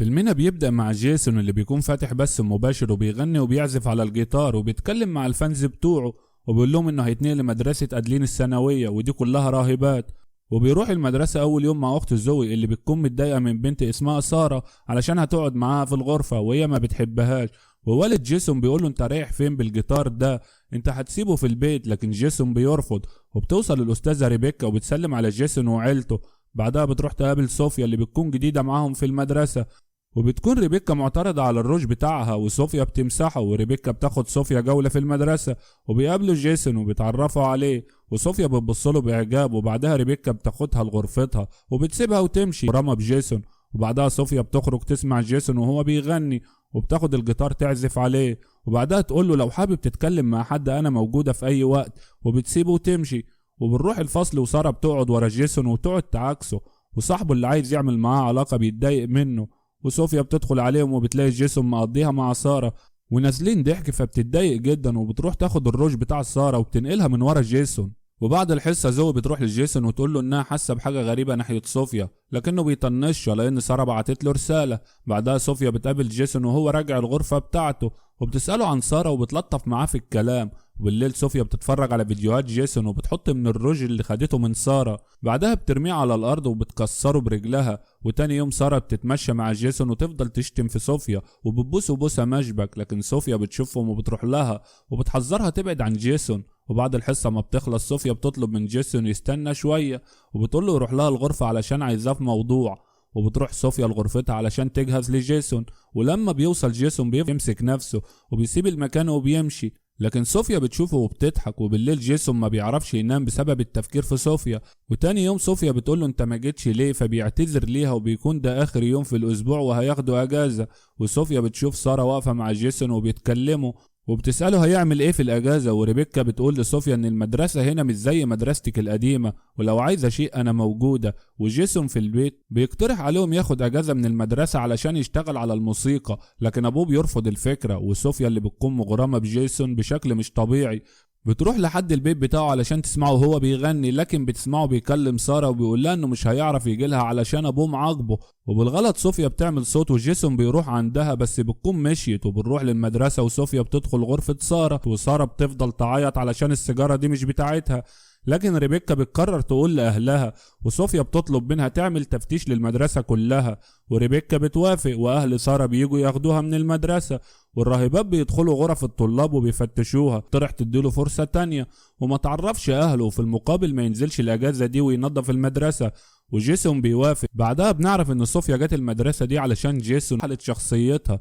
فيلمنا بيبدأ مع جيسون اللي بيكون فاتح بث مباشر وبيغني وبيعزف على الجيتار وبيتكلم مع الفانز بتوعه وبيقول لهم انه هيتنقل لمدرسة ادلين الثانوية ودي كلها راهبات. وبيروح المدرسة أول يوم مع أخت زوي اللي بتكون متضايقة من بنت اسمها سارة علشان هتقعد معاها في الغرفة وهي ما بتحبهاش. ووالد جيسون بيقوله انت رايح فين بالجيتار ده؟ انت هتسيبه في البيت. لكن جيسون بيرفض. وبتوصل الأستاذة ريبيكا وبتسلم على جيسون وعيلته. بعدها بتروح تقابل صوفيا اللي بتكون جديدة معاهم في المدرسة. وبتكون ريبيكا معترضة على الروج بتاعها وصوفيا بتمسحه. وريبيكا بتاخد صوفيا جولة في المدرسة وبيقابلوا جيسون وبيتعرفوا عليه. وصوفيا بتبصله بإعجاب وبعدها ريبيكا بتاخدها لغرفتها وبتسيبها وتمشي رمى بجيسون. وبعدها صوفيا بتخرج تسمع جيسون وهو بيغني وبتاخد الجيتار تعزف عليه. وبعدها تقوله لو حابب تتكلم مع حد أنا موجودة في أي وقت وبتسيبه وتمشي. وبنروح الفصل وسارة بتقعد ورا جيسون وتقعد تعاكسه وصاحبه اللي عايز يعمل معاه علاقة بيتضايق منه. وصوفيا بتدخل عليهم وبتلاقي جيسون مقضيها مع سارة ونازلين ضحك فبتتضايق جدا وبتروح تاخد الروج بتاع سارة وبتنقلها من ورا جيسون. وبعد الحصة زوي بتروح لجيسون وتقول له انها حاسة بحاجة غريبة ناحية صوفيا لكنه بيطنشها لان سارة بعتت له رسالة. بعدها صوفيا بتقابل جيسون وهو راجع الغرفة بتاعته وبتسأله عن سارة وبتلطف معاه في الكلام. وبالليل صوفيا بتتفرج على فيديوهات جيسون وبتحط من الروج اللي خدته من سارة. بعدها بترميه على الارض وبتكسره برجلها. وتاني يوم سارة بتتمشى مع جيسون وتفضل تشتم في صوفيا وبتبوسه بوسة مشبك. لكن صوفيا بتشوفهم وبتروح لها وبتحذرها تبعد عن جيسون. وبعد الحصة ما بتخلص صوفيا بتطلب من جيسون يستنى شوية وبتقول له يروح لها الغرفة علشان عايزاه في موضوع. وبتروح صوفيا لغرفتها علشان تجهز لجيسون. ولما بيوصل جيسون بيمسك نفسه وبيسيب المكان وبيمشي. لكن صوفيا بتشوفه وبتضحك. وبالليل جيسون ما بيعرفش ينام بسبب التفكير في صوفيا. وتاني يوم صوفيا بتقوله انت ما جيتش ليه فبيعتذر ليها وبيكون ده اخر يوم في الاسبوع وهياخدوا اجازة. وصوفيا بتشوف سارة واقفة مع جيسون وبيتكلموا وبتسأله هيعمل ايه في الاجازة. وريبيكا بتقول لصوفيا ان المدرسة هنا مش زي مدرستك القديمة ولو عايزة شيء انا موجودة. وجيسون في البيت بيقترح عليهم ياخد اجازة من المدرسة علشان يشتغل على الموسيقى. لكن ابوه بيرفض الفكرة. وصوفيا اللي بتكون مغرمة بجيسون بشكل مش طبيعي بتروح لحد البيت بتاعه علشان تسمعه وهو بيغني. لكن بتسمعه بيكلم سارة وبيقول لها انه مش هيعرف يجيلها علشان ابوه معاقبه. وبالغلط صوفيا بتعمل صوت وجيسون بيروح عندها بس بتكون مشيت. وبنروح للمدرسة وصوفيا بتدخل غرفة سارة وسارة بتفضل تعيط علشان السيجارة دي مش بتاعتها. لكن ريبيكا بتقرر تقول لأهلها وصوفيا بتطلب منها تعمل تفتيش للمدرسة كلها. وريبيكا بتوافق وأهل سارة بيجوا ياخدوها من المدرسة. والراهبات بيدخلوا غرف الطلاب وبيفتشوها. طرح تديله فرصة تانية وما تعرفش أهله وفي المقابل ما ينزلش الأجازة دي وينظف المدرسة. وجيسون بيوافق. بعدها بنعرف ان صوفيا جت المدرسة دي علشان جيسون حلت شخصيتها.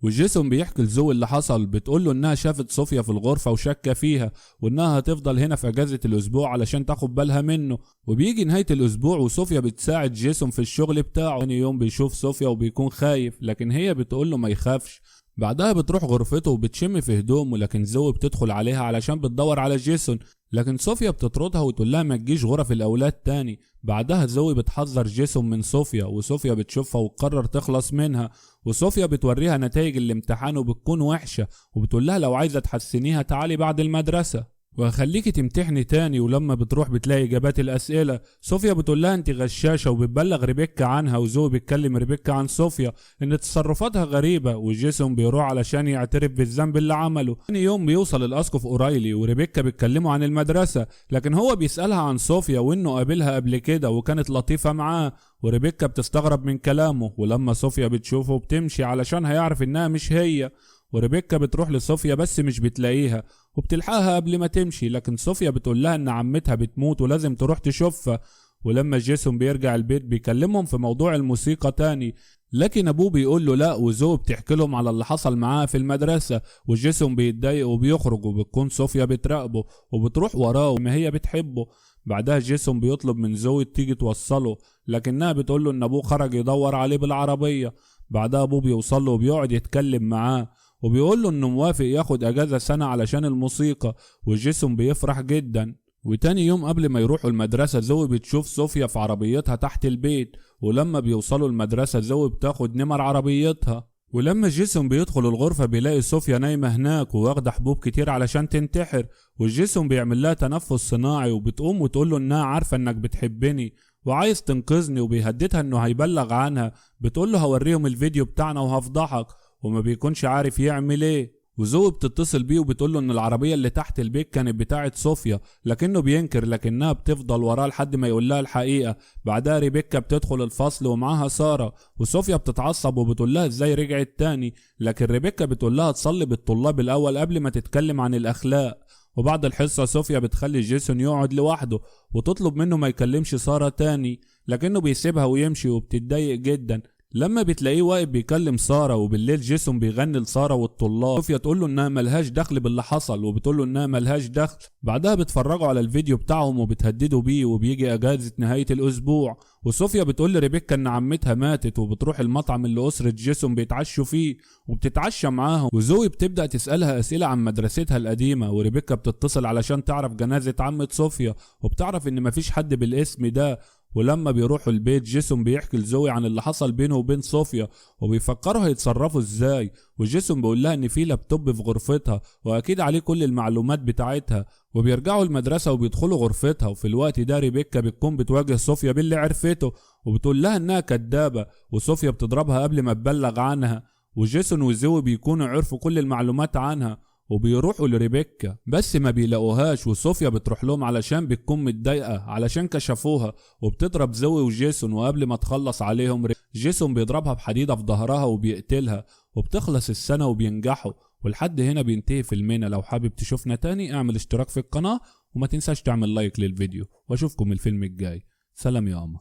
وجيسون بيحكي لزوي اللي حصل. بتقوله انها شافت صوفيا في الغرفة وشاكة فيها وانها هتفضل هنا في اجازة الاسبوع علشان تاخد بالها منه. وبيجي نهاية الاسبوع وصوفيا بتساعد جيسون في الشغل بتاعه. ثاني يوم بيشوف صوفيا وبيكون خايف لكن هي بتقوله ما يخافش. بعدها بتروح غرفته وبتشم في هدومه. لكن زوي بتدخل عليها علشان بتدور على جيسون. لكن صوفيا بتطردها وتقول لها ما تجيش غرف الاولاد تاني. بعدها زوي بتحذر جيسون من صوفيا وصوفيا بتشوفها وتقرر تخلص منها. وصوفيا بتوريها نتائج الامتحان وبتكون وحشة وبتقول لها لو عايزة تحسنيها تعالي بعد المدرسة وهخليكي تمتحني تاني. ولما بتروح بتلاقي اجابات الاسئله. صوفيا بتقول لها انت غشاشه وبتبلغ ريبيكا عنها. وزوي بيتكلم ريبيكا عن صوفيا ان تصرفاتها غريبه. وجيسون بيروح علشان يعترف بالذنب اللي عمله. ثاني يوم بيوصل الاسقف اورايلي وريبيكا بيتكلموا عن المدرسه. لكن هو بيسالها عن صوفيا وانه قابلها قبل كده وكانت لطيفه معاه. وريبيكا بتستغرب من كلامه. ولما صوفيا بتشوفه بتمشي علشان هيعرف انها مش هي. وريبيكا بتروح لصوفيا بس مش بتلاقيها وبتلحقها قبل ما تمشي. لكن صوفيا بتقول لها ان عمتها بتموت ولازم تروح تشوفها. ولما جيسون بيرجع البيت بيكلمهم في موضوع الموسيقى تاني. لكن ابوه بيقول له لا. وزو بتحكي لهم على اللي حصل معاه في المدرسة. وجيسون بيتضايق وبيخرج وبتكون صوفيا بتراقبه وبتروح وراه ما هي بتحبه. بعدها جيسون بيطلب من زوي تيجي توصله لكنها بتقول له ان ابوه خرج يدور عليه بالعربية. بعدها ابوه بيوصل له وبيقعد يتكلم معاه وبيقول له انه موافق ياخد اجازة سنة علشان الموسيقى. وجيسون بيفرح جدا. وتاني يوم قبل ما يروحوا المدرسة زوي بتشوف صوفيا في عربيتها تحت البيت. ولما بيوصلوا المدرسة زوي بتاخد نمر عربيتها. ولما جيسون بيدخل الغرفة بيلاقي صوفيا نايمة هناك وواخدة حبوب كتير علشان تنتحر. وجيسون بيعمل لها تنفس صناعي وبتقوم وتقول له انها عارفة انك بتحبني. وعايز تنقذني، وبيهددها انه هيبلغ عنها. بتقول له هوريهم الفيديو بتاعنا وهفضحك، وما بيكونش عارف يعمل ايه. وزوي بتتصل بيه وبتقول له ان العربيه اللي تحت البيت كانت بتاعه صوفيا، لكنه بينكر، لكنها بتفضل وراه لحد ما يقول لها الحقيقه. بعدها ريبيكا بتدخل الفصل ومعاها ساره، وصوفيا بتتعصب وبتقول لها ازاي رجعت تاني، لكن ريبيكا بتقول لها تصلي بالطلاب الاول قبل ما تتكلم عن الاخلاق. وبعد الحصه صوفيا بتخلي جيسون يقعد لوحده وتطلب منه ما يكلمش ساره تاني، لكنه بيسيبها ويمشي وبتتضايق جدا لما بتلاقيه واقف بيكلم ساره. وبالليل جيسون بيغني لساره والطلاب. صوفيا تقول له انها ملهاش دخل باللي حصل، وبتقول له انها ملهاش دخل. بعدها بتفرجوا على الفيديو بتاعهم وبتهددوا بيه، وبيجي اجازه نهايه الاسبوع. وصوفيا بتقول لريبيكا ان عمتها ماتت، وبتروح المطعم اللي اسره جيسون بيتعشوا فيه وبتتعشى معاهم. وزوي بتبدا تسالها اسئله عن مدرستها القديمه، وريبيكا بتتصل علشان تعرف جنازه عمه صوفيا، وبتعرف ان مفيش حد بالاسم ده. ولما بيروحوا البيت جيسون بيحكي لزوي عن اللي حصل بينه وبين صوفيا، وبيفكروا هيتصرفوا ازاي. وجيسون بيقول لها ان في لابتوب في غرفتها واكيد عليه كل المعلومات بتاعتها. وبيرجعوا المدرسه وبيدخلوا غرفتها، وفي الوقت ده ريبيكا بتكون بتواجه صوفيا باللي عرفته، وبتقول لها انها كدابه، وصوفيا بتضربها قبل ما تبلغ عنها. وجيسون وزوي بيكونوا عرفوا كل المعلومات عنها، وبيروحوا لريبيكا بس ما بيلاقوهاش. وصوفيا بتروح لهم علشان بتكون متضايقه علشان كشفوها، وبتضرب زوي وجيسون. وقبل ما تخلص عليهم جيسون بيضربها بحديده في ظهرها وبيقتلها، وبتخلص السنه وبينجحوا. ولحد هنا بينتهي فيلمنا. لو حابب تشوفنا تاني اعمل اشتراك في القناه، وما تنساش تعمل لايك للفيديو، واشوفكم الفيلم الجاي. سلام يا قمر.